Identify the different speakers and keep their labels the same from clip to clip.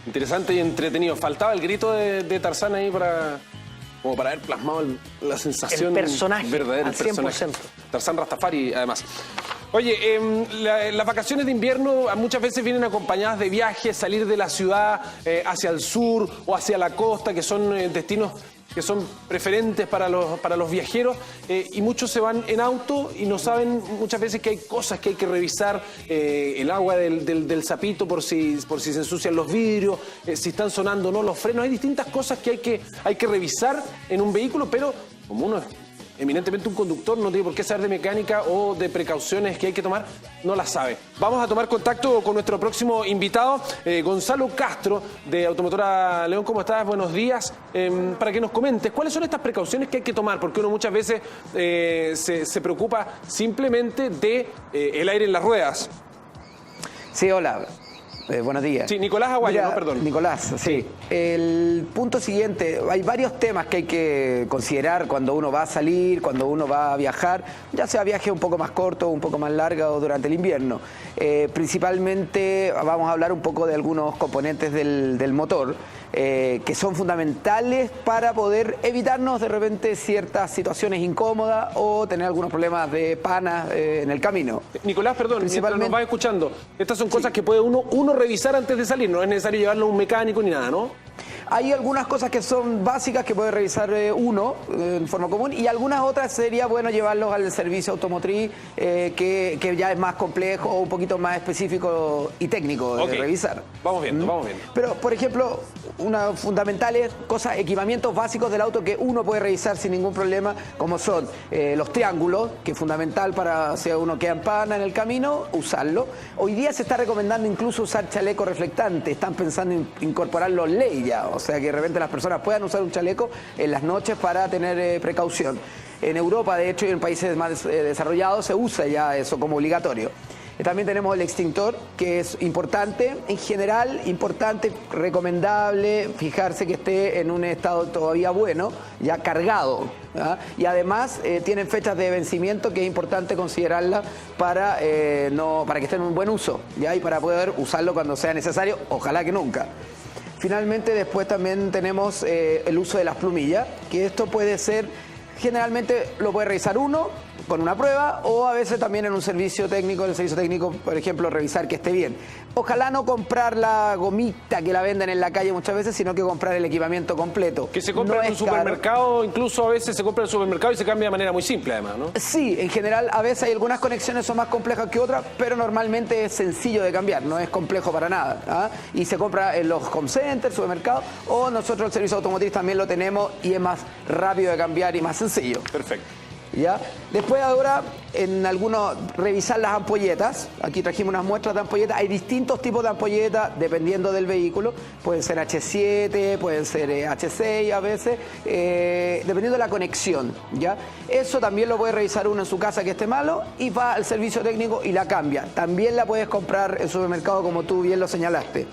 Speaker 1: Interesante y entretenido. Faltaba el grito de Tarzán ahí como para haber plasmado la sensación
Speaker 2: el personaje,
Speaker 1: verdadera.
Speaker 2: al 100%.
Speaker 1: Tarzán Rastafari, además. Oye, las vacaciones de invierno muchas veces vienen acompañadas de viajes, salir de la ciudad hacia el sur o hacia la costa, que son destinos que son preferentes para los viajeros, y muchos se van en auto y no saben muchas veces que hay cosas que hay que revisar, el agua del sapito por si se ensucian los vidrios, si están sonando o no los frenos. Hay distintas cosas que hay que revisar en un vehículo, pero como uno es eminentemente un conductor, no tiene por qué saber de mecánica o de precauciones que hay que tomar, no las sabe. Vamos a tomar contacto con nuestro próximo invitado, Gonzalo Castro, de Automotora León. ¿Cómo estás? Buenos días. Para que nos comentes, ¿cuáles son estas precauciones que hay que tomar? Porque uno muchas veces se preocupa simplemente de el aire en las ruedas.
Speaker 3: Sí, hola. Buenos días.
Speaker 1: Sí, Nicolás Aguayo,
Speaker 3: Mira,
Speaker 1: ¿no? Perdón.
Speaker 3: Nicolás, sí. El punto siguiente, hay varios temas que hay que considerar cuando uno va a salir, cuando uno va a viajar, ya sea viaje un poco más corto, un poco más largo o durante el invierno. Principalmente vamos a hablar un poco de algunos componentes del motor, que son fundamentales para poder evitarnos de repente ciertas situaciones incómodas o tener algunos problemas de panas en el camino.
Speaker 1: Nicolás, perdón, mientras nos vas escuchando, estas son cosas que puede uno revisar antes de salir, no es necesario llevarlo a un mecánico ni nada, ¿no?
Speaker 3: Hay algunas cosas que son básicas que puede revisar uno en forma común, y algunas otras sería bueno llevarlos al servicio automotriz, que ya es más complejo o un poquito más específico y técnico de revisar.
Speaker 1: Vamos viendo, vamos viendo.
Speaker 3: Pero, por ejemplo, una fundamentales cosas, equipamientos básicos del auto que uno puede revisar sin ningún problema, como son los triángulos, que es fundamental para si uno queda en pana en el camino, usarlo. Hoy día se está recomendando incluso usar chaleco reflectante, están pensando en incorporarlo en ley ya, o sea que de repente las personas puedan usar un chaleco en las noches para tener precaución. En Europa, de hecho, y en países más desarrollados se usa ya eso como obligatorio. También tenemos el extintor, que es importante, en general, importante, recomendable, fijarse que esté en un estado todavía bueno, ya cargado, ¿ah? Y además tienen fechas de vencimiento que es importante considerarlas para que esté en un buen uso, ¿ya? Y para poder usarlo cuando sea necesario, ojalá que nunca. Finalmente, después también tenemos el uso de las plumillas, que esto puede ser, generalmente lo puede revisar uno con una prueba o a veces también en un servicio técnico, por ejemplo, revisar que esté bien. Ojalá no comprar la gomita que la venden en la calle muchas veces, sino que comprar el equipamiento completo.
Speaker 1: Que se compra en un supermercado, incluso a veces se compra en el supermercado y se cambia de manera muy simple además, ¿no?
Speaker 3: Sí, en general a veces hay algunas conexiones son más complejas que otras, pero normalmente es sencillo de cambiar, no es complejo para nada, ¿ah? Y se compra en los home centers, supermercados, o nosotros el servicio automotriz también lo tenemos y es más rápido de cambiar y más sencillo.
Speaker 1: Perfecto.
Speaker 3: ¿Ya? Después ahora, en algunos, revisar las ampolletas. Aquí trajimos unas muestras de ampolletas. Hay distintos tipos de ampolletas dependiendo del vehículo. Pueden ser H7, pueden ser H6 a veces, dependiendo de la conexión, ¿ya? Eso también lo puede revisar uno en su casa que esté malo y va al servicio técnico y la cambia. También la puedes comprar en supermercado como tú bien lo señalaste.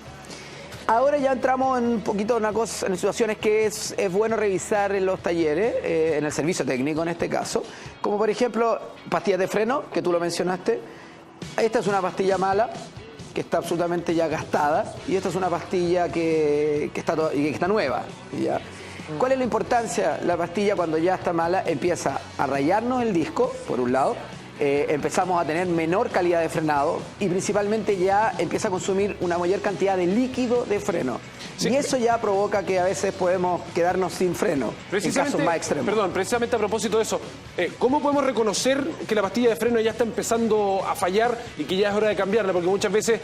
Speaker 3: Ahora ya entramos en un poquito en situaciones que es bueno revisar en los talleres, en el servicio técnico en este caso, como por ejemplo pastillas de freno, que tú lo mencionaste. Esta es una pastilla mala, que está absolutamente ya gastada, y esta es una pastilla que está nueva, ¿ya? ¿Cuál es la importancia? La pastilla cuando ya está mala empieza a rayarnos el disco, por un lado, empezamos a tener menor calidad de frenado y principalmente ya empieza a consumir una mayor cantidad de líquido de freno. Sí. Y eso ya provoca que a veces podemos quedarnos sin freno en casos más extremos.
Speaker 1: Perdón, precisamente a propósito de eso, ¿cómo podemos reconocer que la pastilla de freno ya está empezando a fallar y que ya es hora de cambiarla? Porque muchas veces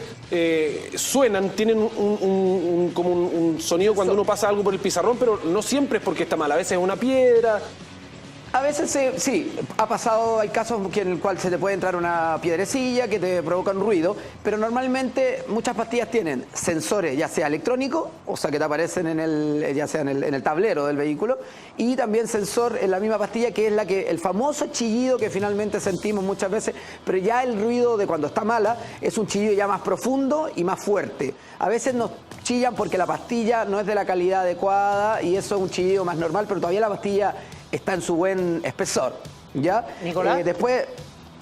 Speaker 1: suenan, tienen como un sonido cuando uno pasa algo por el pizarrón, pero no siempre es porque está mal, a veces es una piedra.
Speaker 3: A veces sí, ha pasado, hay casos en el cual se te puede entrar una piedrecilla que te provoca un ruido, pero normalmente muchas pastillas tienen sensores, ya sea electrónicos, o sea que te aparecen ya sea en el tablero del vehículo, y también sensor en la misma pastilla que es el famoso chillido que finalmente sentimos muchas veces, pero ya el ruido de cuando está mala es un chillido ya más profundo y más fuerte. A veces nos chillan porque la pastilla no es de la calidad adecuada y eso es un chillido más normal, pero todavía la pastilla está en su buen espesor, ¿ya?
Speaker 2: Nicolás.
Speaker 3: Después,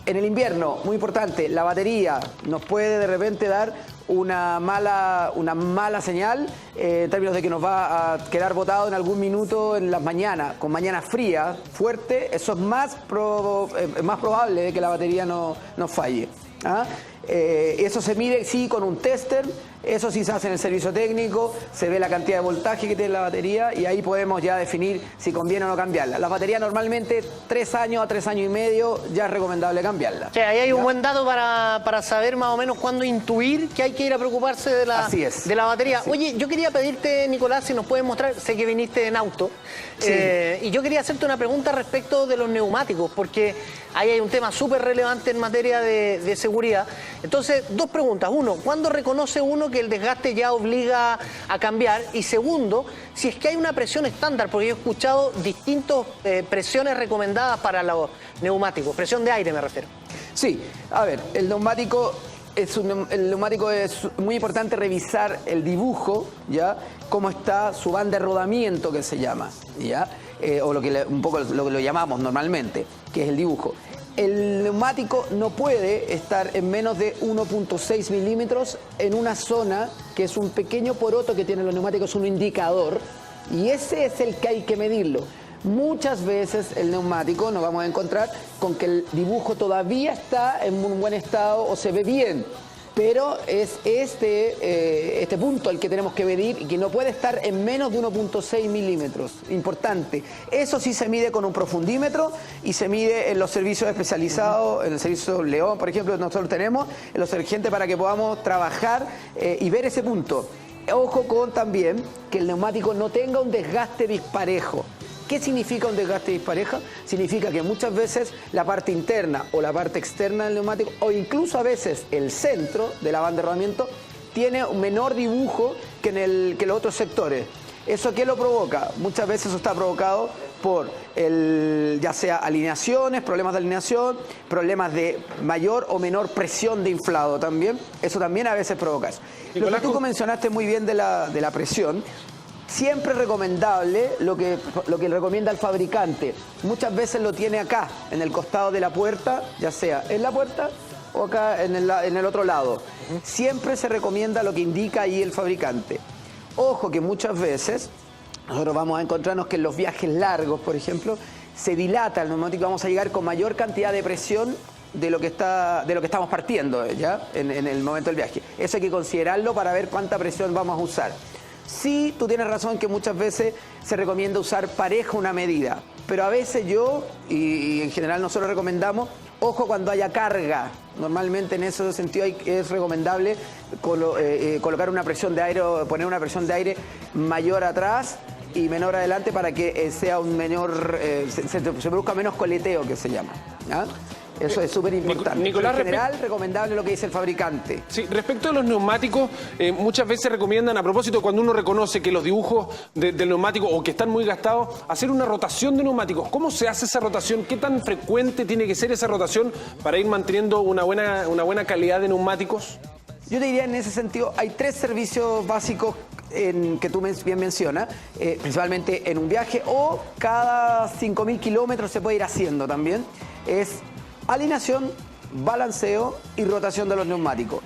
Speaker 3: en el invierno, muy importante, la batería nos puede de repente dar una mala señal en términos de que nos va a quedar botado en algún minuto en las mañanas, con mañana fría, fuerte, eso es más probable de que la batería no falle. ¿Ah? Eso se mide, sí, con un tester, eso sí se hace en el servicio técnico, se ve la cantidad de voltaje que tiene la batería y ahí podemos ya definir si conviene o no cambiarla. La batería normalmente 3 años a 3 años y medio ya es recomendable cambiarla.
Speaker 2: O sea, ahí hay un buen dato para saber más o menos cuándo intuir que hay que ir a preocuparse de la batería.
Speaker 3: Así.
Speaker 2: Oye, yo quería pedirte, Nicolás, si nos puedes mostrar, sé que viniste en auto,
Speaker 3: sí.
Speaker 2: Y yo quería hacerte una pregunta respecto de los neumáticos, porque ahí hay un tema súper relevante en materia de seguridad. Entonces, 2 preguntas. Uno, ¿cuándo reconoce uno que el desgaste ya obliga a cambiar? Y segundo, si es que hay una presión estándar, porque yo he escuchado distintas presiones recomendadas para los neumáticos, presión de aire me refiero.
Speaker 3: Sí, a ver, el neumático es muy importante revisar el dibujo, ¿ya? Cómo está su banda de rodamiento, que se llama, ¿ya? O un poco lo que lo llamamos normalmente, que es el dibujo. El neumático no puede estar en menos de 1.6 milímetros en una zona que es un pequeño poroto que tienen los neumáticos, un indicador, y ese es el que hay que medirlo. Muchas veces el neumático nos vamos a encontrar con que el dibujo todavía está en un buen estado o se ve bien, pero es este punto el que tenemos que medir y que no puede estar en menos de 1.6 milímetros. Importante. Eso sí se mide con un profundímetro y se mide en los servicios especializados, en el servicio León, por ejemplo, nosotros tenemos en los gente para que podamos trabajar y ver ese punto. Ojo con también que el neumático no tenga un desgaste disparejo. ¿Qué significa un desgaste disparejo? Significa que muchas veces la parte interna o la parte externa del neumático, o incluso a veces el centro de la banda de rodamiento, tiene un menor dibujo que los otros sectores. ¿Eso qué lo provoca? Muchas veces eso está provocado por ya sea alineaciones, problemas de alineación, problemas de mayor o menor presión de inflado también. Eso también a veces provoca eso. Lo que tú mencionaste muy bien de la presión. Siempre es recomendable lo que recomienda el fabricante. Muchas veces lo tiene acá, en el costado de la puerta, ya sea en la puerta o acá en el otro lado. Siempre se recomienda lo que indica ahí el fabricante. Ojo que muchas veces nosotros vamos a encontrarnos que en los viajes largos, por ejemplo, se dilata el neumático, vamos a llegar con mayor cantidad de presión de lo que estamos partiendo ya en el momento del viaje. Eso hay que considerarlo para ver cuánta presión vamos a usar. Sí, tú tienes razón que muchas veces se recomienda usar pareja una medida, pero a veces y en general nosotros recomendamos, ojo cuando haya carga. Normalmente en ese sentido es recomendable colocar una presión de aire o poner una presión de aire mayor atrás y menor adelante para que sea un menor, se produzca menos coleteo, que se llama. ¿Ah? Eso es súper importante.
Speaker 1: Nicolás,
Speaker 3: en general, recomendable lo que dice el fabricante.
Speaker 1: Sí, respecto a los neumáticos, muchas veces recomiendan, a propósito, cuando uno reconoce que los dibujos del neumático o que están muy gastados, hacer una rotación de neumáticos. ¿Cómo se hace esa rotación? ¿Qué tan frecuente tiene que ser esa rotación para ir manteniendo una buena calidad de neumáticos?
Speaker 3: Yo te diría en ese sentido, hay 3 servicios básicos que tú bien mencionas, principalmente en un viaje o cada 5.000 kilómetros se puede ir haciendo también. Es alineación, balanceo y rotación de los neumáticos.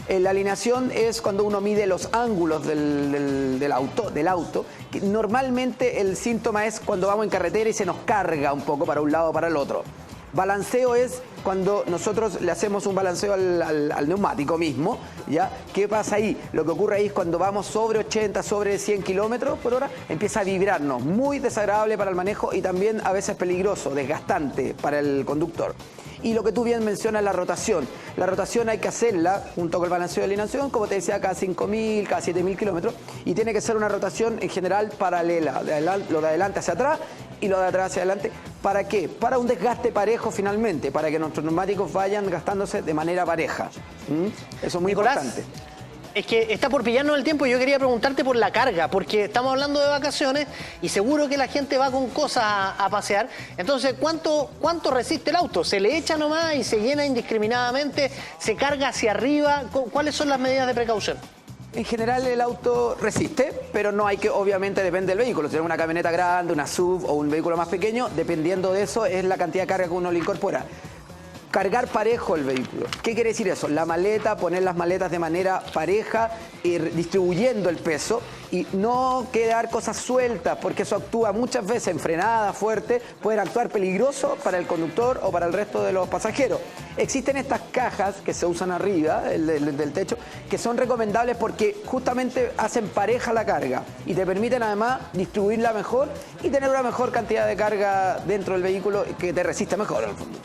Speaker 3: La alineación es cuando uno mide los ángulos del auto, que normalmente el síntoma es cuando vamos en carretera y se nos carga un poco para un lado o para el otro. Balanceo es cuando nosotros le hacemos un balanceo al neumático mismo, ¿ya? ¿Qué pasa ahí? Lo que ocurre ahí es cuando vamos sobre 80, sobre 100 kilómetros por hora, empieza a vibrarnos, muy desagradable para el manejo y también a veces peligroso, desgastante para el conductor. Y lo que tú bien mencionas, la rotación. La rotación hay que hacerla junto con el balanceo de alineación, como te decía, cada 5.000, cada 7.000 kilómetros, y tiene que ser una rotación en general paralela, lo de adelante hacia atrás y lo de atrás hacia adelante. ¿Para qué? Para un desgaste parejo finalmente, para que nuestros neumáticos vayan gastándose de manera pareja. Eso es muy importante.
Speaker 2: Es que está por pillarnos el tiempo y yo quería preguntarte por la carga, porque estamos hablando de vacaciones y seguro que la gente va con cosas a pasear. Entonces, ¿cuánto resiste el auto? ¿Se le echa nomás y se llena indiscriminadamente? ¿Se carga hacia arriba? ¿Cuáles son las medidas de precaución?
Speaker 3: En general el auto resiste, pero no hay que, obviamente depende del vehículo. Si tenemos una camioneta grande, una SUV o un vehículo más pequeño, dependiendo de eso es la cantidad de carga que uno le incorpora. cargar parejo el vehículo. ¿Qué quiere decir eso? La maleta, poner las maletas de manera pareja, ir distribuyendo el peso y no quedar cosas sueltas, porque eso actúa muchas veces en frenada fuerte, pueden actuar peligroso para el conductor o para el resto de los pasajeros. Existen estas cajas que se usan arriba del techo, que son recomendables porque justamente hacen pareja la carga y te permiten además distribuirla mejor y tener una mejor cantidad de carga dentro del vehículo que te resiste mejor al fondo.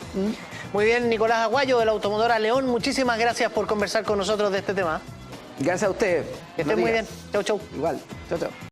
Speaker 2: Muy bien, Nicolás Aguayo de la Automotora León, muchísimas gracias por conversar con nosotros de este tema.
Speaker 3: Gracias a ustedes.
Speaker 2: Que estén muy bien. Chau, chau.
Speaker 3: Igual. Chau, chau.